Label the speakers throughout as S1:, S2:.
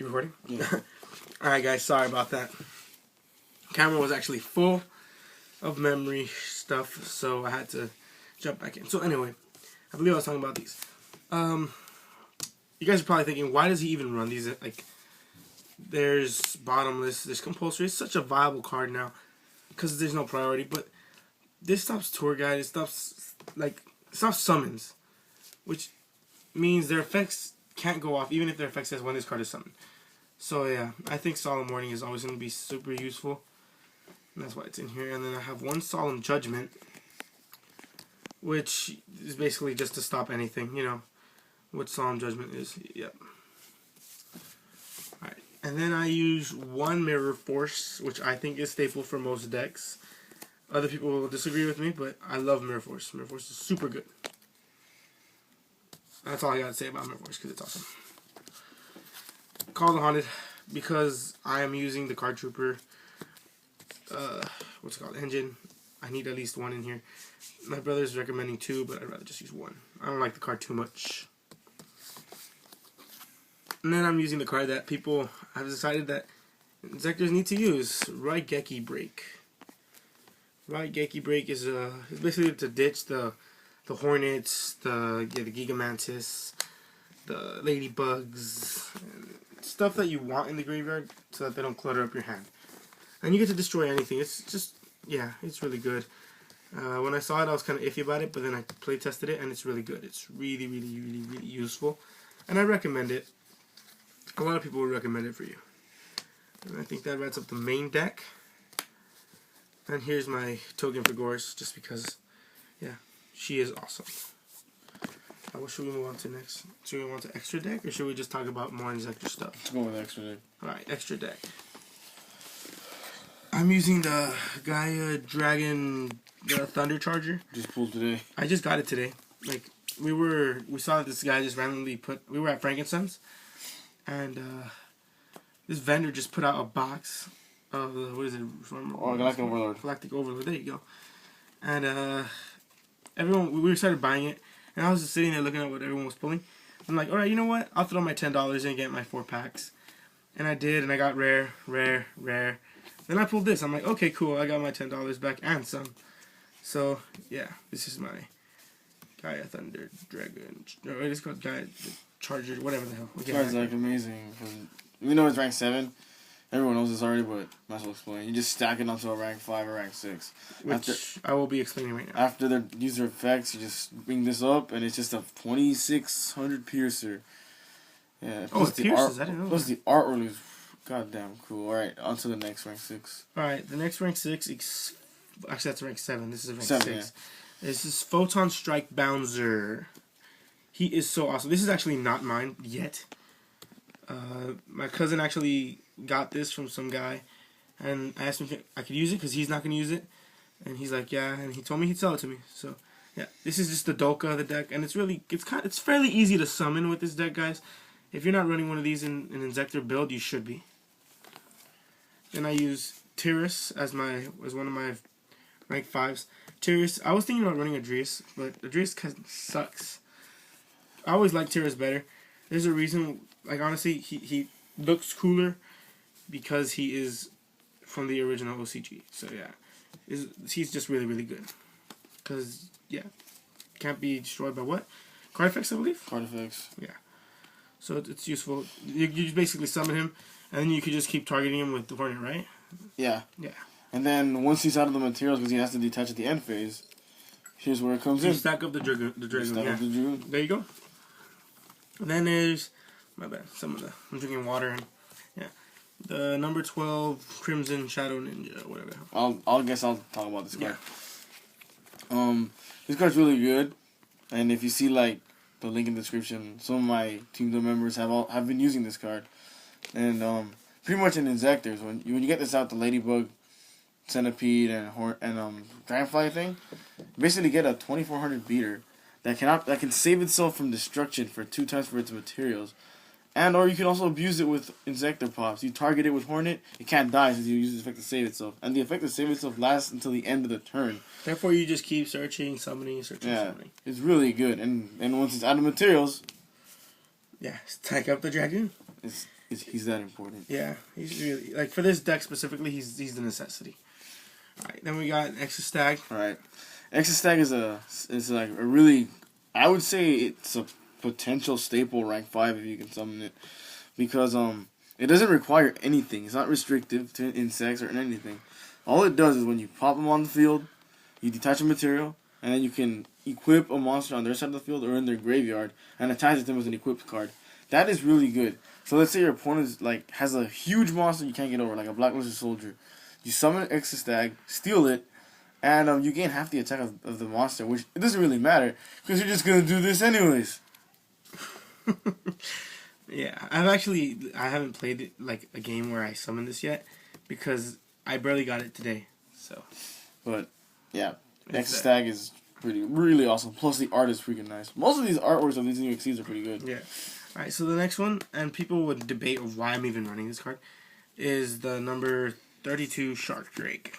S1: You recording?
S2: Yeah.
S1: Alright guys, sorry about that. Camera was actually full of memory stuff, so I had to jump back in. So anyway, I believe I was talking about these. You guys are probably thinking, why does he even run these? Like, there's bottomless, there's compulsory. It's such a viable card now because there's no priority. But this stops tour guide. It stops summons, which means their effects can't go off even if their effect says when this card is summoned. So yeah, I think Solemn Warning is always going to be super useful. And that's why it's in here. And then I have one Solemn Judgment, which is basically just to stop anything, you know, what Solemn Judgment is. Yep. Alright. And then I use one Mirror Force, which I think is staple for most decks. Other people will disagree with me, but I love Mirror Force. Mirror Force is super good. That's all I gotta say about Mirror Force, because it's awesome. Call the Haunted, because I am using the Card Trooper, what's it called, engine. I need at least one in here. My brother's recommending two, but I'd rather just use one. I don't like the card too much. And then I'm using the card that people have decided that Inzektors need to use, Raigeki Break. Raigeki Break is basically to ditch the Hornets, the Gigamantis, the Ladybugs, and stuff that you want in the graveyard so that they don't clutter up your hand. And you get to destroy anything. It's just, yeah, it's really good. When I saw it, I was kind of iffy about it, but then I play tested it, and it's really good. It's really, really, really, really useful, and I recommend it. A lot of people would recommend it for you. And I think that wraps up the main deck. And here's my token for Gorse, just because, yeah, she is awesome. What should we move on to next? Should we move on to Extra Deck, or should we just talk about more Inzektor stuff?
S2: Let's go with Extra Deck.
S1: Alright, Extra Deck. I'm using the Gaia Dragon, the Thunder Charger.
S2: Just pulled today.
S1: I just got it today. Like, we saw this guy just randomly we were at Frankenstein's, and this vendor just put out a box of, what is it?
S2: Galactic Overlord.
S1: Galactic Overlord, there you go. And we started buying it, and I was just sitting there looking at what everyone was pulling. I'm like, alright, you know what? I'll throw my $10 in and get my 4 packs. And I did, and I got rare. Then I pulled this. I'm like, okay, cool. I got my $10 back and some. So, yeah, this is my Gaia Thunder Dragon. No, it's called Gaia Charger, whatever the hell.
S2: This card's like amazing. We know it's rank 7. Everyone knows this already, but might as well explain. You just stack it onto a rank 5 or rank 6.
S1: Which I will be explaining right now.
S2: After they use their effects, you just bring this up, and it's just a 2600 piercer. Yeah.
S1: Oh, it pierces. I didn't know.
S2: Plus the artwork is goddamn cool. Alright, on to the next rank 6.
S1: Alright, the next rank 6, actually that's rank 7. This is rank
S2: 7,
S1: 6.
S2: Yeah.
S1: This is Photon Strike Bouncer. He is so awesome. This is actually not mine yet. My cousin actually got this from some guy, and I asked him if I could use it because he's not going to use it, and he's like, yeah, and he told me he'd sell it to me. So yeah, this is just the Dolka of the deck, and it's fairly easy to summon with this deck, guys. If you're not running one of these in an Inzektor build, you should be. Then I use Tiras as one of my rank 5s. Tiras, I was thinking about running Adrius, but Adrius kind of sucks. I always like Tiras better. There's a reason, like, honestly, he looks cooler because he is from the original OCG. So yeah, he's just really, really good. Because, yeah, can't be destroyed by what? Card effects, I believe?
S2: Card effects.
S1: Yeah. So it's useful. You just basically summon him, and then you could just keep targeting him with the Hornet, right?
S2: Yeah.
S1: Yeah.
S2: And then once he's out of the materials, because he has to detach at the end phase, here's where it comes in.
S1: Stack up the Dragoon.
S2: Stack up the Dragoon.
S1: There you go. And then there's, my bad, I'm drinking water, and yeah, the number 12 Crimson Shadow Ninja, whatever.
S2: I guess I'll talk about this card. Yeah. This card's really good, and if you see like the link in the description, some of my TeemTHE members have been using this card, and pretty much in Inzektors, when you get this out, the Ladybug, Centipede, and Dragonfly thing, basically get a 2400 beater that can save itself from destruction for 2 times for its materials. And or you can also abuse it with Inzektor Pops. You target it with Hornet, it can't die since you use the effect to save itself. And the effect to save itself lasts until the end of the turn.
S1: Therefore you just keep searching, summoning.
S2: It's really good. And once it's out of materials,
S1: yeah, stack up the Dragoon.
S2: he's that important.
S1: Yeah, he's really like for this deck specifically. He's the necessity. All right, then we got Exa-Stag.
S2: All right, Exa-Stag is like a really, I would say it's a potential staple rank 5 if you can summon it, because it doesn't require anything. It's not restrictive to insects or anything. All it does is when you pop them on the field, you detach a material, and then you can equip a monster on their side of the field or in their graveyard and attach it to them with an equipped card. That is really good. So let's say your opponent like has a huge monster you can't get over, like a blacklisted soldier. You summon Exa-Stag, steal it, and you gain half the attack of the monster, which it doesn't really matter because you're just gonna do this anyways.
S1: Yeah, I haven't played it, like a game where I summoned this yet because I barely got it today. So,
S2: but yeah, Exa-Stag is really awesome. Plus the art is freaking nice. Most of these artworks of these new XCs are pretty good.
S1: Yeah. All right, so the next one, and people would debate why I'm even running this card, is the number 32 Shark Drake.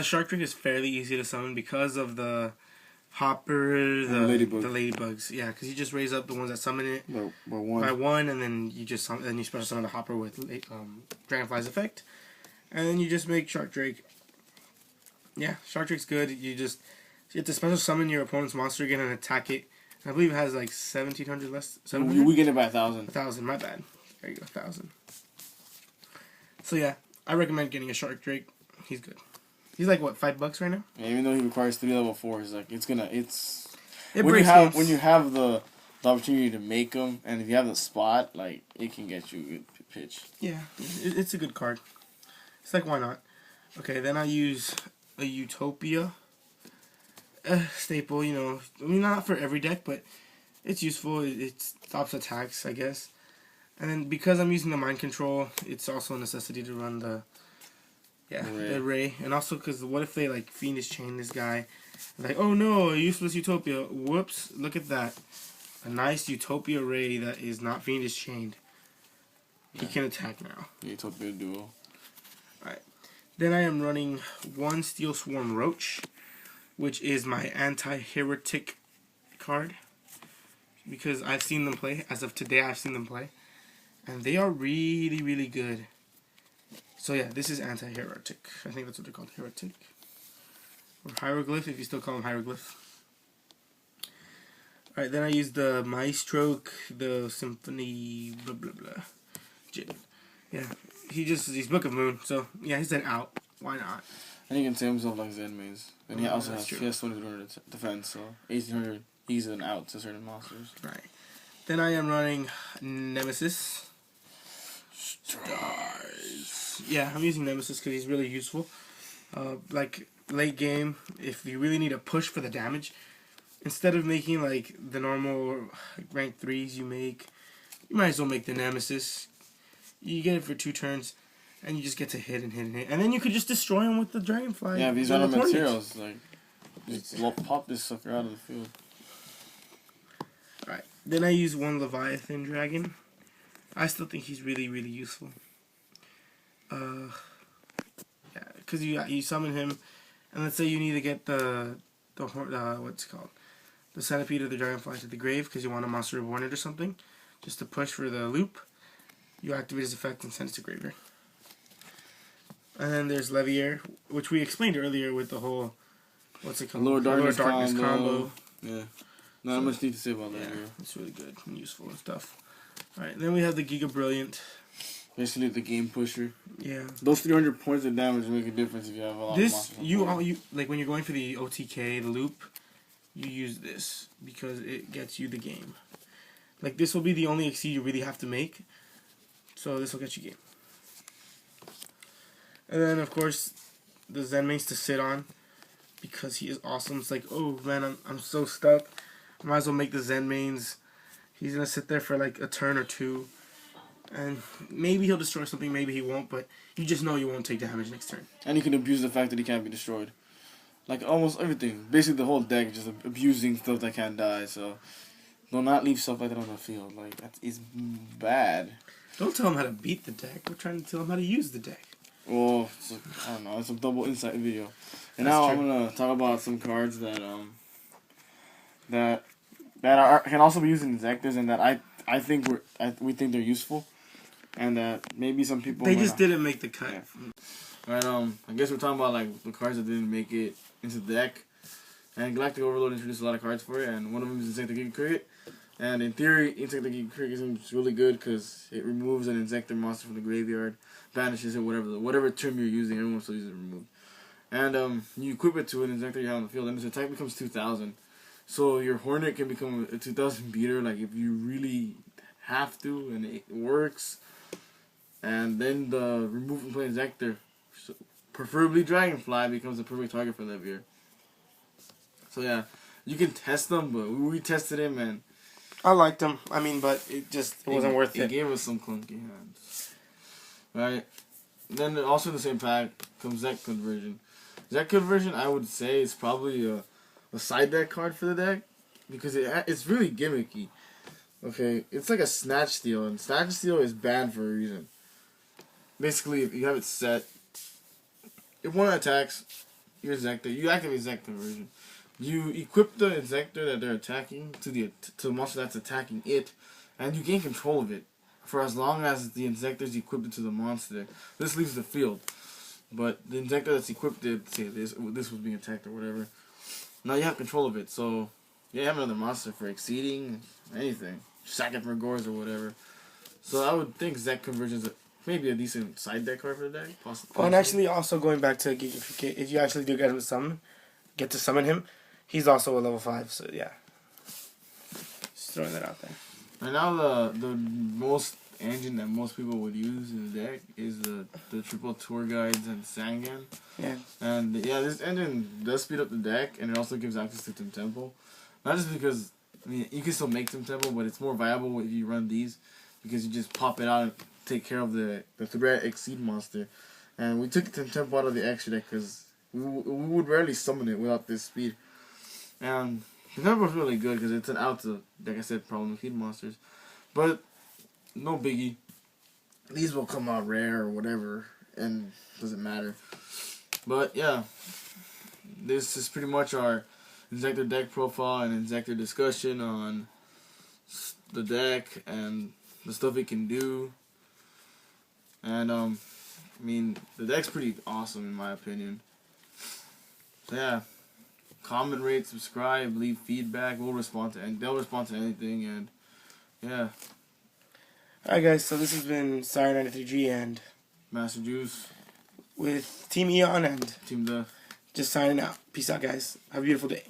S1: Shark Drake is fairly easy to summon because of the hopper, the ladybugs. Yeah, because you just raise up the ones that summon it by one, and then you just special summon the hopper with Dragonfly's effect, and then you just make Shark Drake. Yeah, Shark Drake's good. You have to special summon your opponent's monster again and attack it. I believe it has like 1,700 less. 700?
S2: We get it by 1,000.
S1: 1,000, my bad. There you go, 1,000. So yeah, I recommend getting a Shark Drake. He's good. He's like what, $5 right now?
S2: Yeah, even though he requires 3 level 4s, like it
S1: breaks games.
S2: When you have the opportunity to make them, and if you have the spot, like it can get you a good pitch.
S1: Yeah, it's a good card. It's like, why not? Okay, then I use a Utopia staple. You know, I mean, not for every deck, but it's useful. It stops attacks, I guess. And then because I'm using the mind control, it's also a necessity to run the Ray. And also because what if they like Fiendish Chain this guy? Like, oh no, a useless Utopia. Whoops, look at that. A nice Utopia Ray that is not Fiendish Chained. He can attack now.
S2: Utopia duo.
S1: Alright. Then I am running one Steel Swarm Roach, which is my anti-heretic card. Because I've seen them play. As of today, I've seen them play. And they are really, really good. So yeah, this is anti-heretic. I think that's what they're called, heretic. Or hieroglyph, if you still call them hieroglyph. Alright, then I use the Maestro, the Symphony, blah blah blah. Yeah, he's Book of Moon, so yeah, he's an out. Why not?
S2: And he can save himself like Zen Maze. And he also has 2,200 defense, so 1,800, he's an out to certain monsters.
S1: Right. Then I am running Nemesis. Stars. Yeah, I'm using Nemesis because he's really useful. Like, late game, if you really need a push for the damage, instead of making, like, the normal rank 3s you make, you might as well make the Nemesis. You get it for 2 turns, and you just get to hit and hit and hit. And then you could just destroy him with the Dragonfly.
S2: Yeah, these are materials. Like, just pop this sucker out of the field.
S1: Alright, then I use one Leviathan Dragon. I still think he's really, really useful. Yeah, because you summon him, and let's say you need to get the what's it called? The Centipede or the Dragonfly to the grave because you want a Monster Reborn it or something, just to push for the loop. You activate his effect and send it to graveyard. And then there's Levier, which we explained earlier with the whole, what's it called?
S2: Lower Darkness
S1: combo.
S2: Yeah. Not much need to say about that.
S1: Yeah, it's really good and useful and stuff. Alright, then we have the Giga Brilliant.
S2: Basically the game pusher.
S1: Yeah.
S2: Those 300 points of damage make a difference if you have a lot of monsters.
S1: You like when you're going for the OTK, the loop, you use this because it gets you the game. Like this will be the only XC you really have to make. So this will get you game. And then of course the Zen Mace to sit on because he is awesome. It's like, oh man, I'm so stuck. I might as well make the Zen Mains. He's gonna sit there for like a turn or 2. And maybe he'll destroy something, maybe he won't, but you just know you won't take damage next turn.
S2: And you can abuse the fact that he can't be destroyed. Like almost everything. Basically the whole deck is just abusing stuff that can't die, so do not leave stuff like that on the field. Like that is bad.
S1: Don't tell him how to beat the deck. We're trying to tell him how to use the deck.
S2: Well, I don't know. It's a double insight video. And now I'm gonna talk about some cards that can also be used in Inzektors, and that we think they're useful, and that maybe some people
S1: They just didn't make the cut.
S2: Yeah. Right, I guess we're talking about like the cards that didn't make it into the deck. And Galactic Overlord introduced a lot of cards for it, and one of them is Inzektor Deck. And in theory, Inzektor Deck is really good because it removes an Inzektor monster from the graveyard, banishes it, whatever term you're using, everyone still uses it removed. And you equip it to an Inzektor you have on the field, and its attack becomes 2,000. So your Hornet can become a 2,000 beater, like if you really have to, and it works. And then the remove from play Inzektor, preferably Dragonfly, becomes the perfect target for Levier. So yeah, you can test them, but we tested him and
S1: I liked him. I mean, but it wasn't worth it.
S2: It gave us some clunky hands. Right? Then also in the same pack comes Deck Conversion. Deck Conversion, I would say, is probably a side deck card for the deck because it's really gimmicky. Okay, it's like a Snatch Steal, and Snatch Steal is banned for a reason. Basically, if you have it set, if one attacks your Inzektor, you activate Deck Conversion. You equip the Inzektor that they're attacking to the monster that's attacking it, and you gain control of it for as long as the Inzektor is equipped to the monster. This leaves the field, but the Inzektor that's equipped, say this was being attacked or whatever. Now you have control of it, so you have another monster for exceeding anything, sack it for gores or whatever. So I would think Deck Conversion is maybe a decent side deck card for the deck. Possibly.
S1: Oh, and actually, also going back to if you actually do get to summon him. He's also a level 5, so yeah. Just throwing that out there.
S2: Right now, the most engine that most people would use in the deck is the triple tour guides and Sangan.
S1: Yeah.
S2: And yeah, this engine does speed up the deck, and it also gives access to Temple. Not just because, I mean, you can still make Temple, but it's more viable if you run these, because you just pop it out and take care of the threat exceed monster. And we took Temple out of the extra deck because we would rarely summon it without this speed. And the number was really good because it's an out to, like I said, problem feed monsters. But no biggie. These will come out rare or whatever, and doesn't matter. But yeah, this is pretty much our Inzektor deck profile and Inzektor discussion on the deck and the stuff it can do. And I mean, the deck's pretty awesome in my opinion. So yeah. Comment, rate, subscribe, leave feedback. We'll respond to, and they'll respond to anything. And yeah.
S1: Alright, guys. So this has been Sire93G and
S2: Master Juice
S1: with Team Eon and
S2: TeemTHE.
S1: just signing out. Peace out, guys. Have a beautiful day.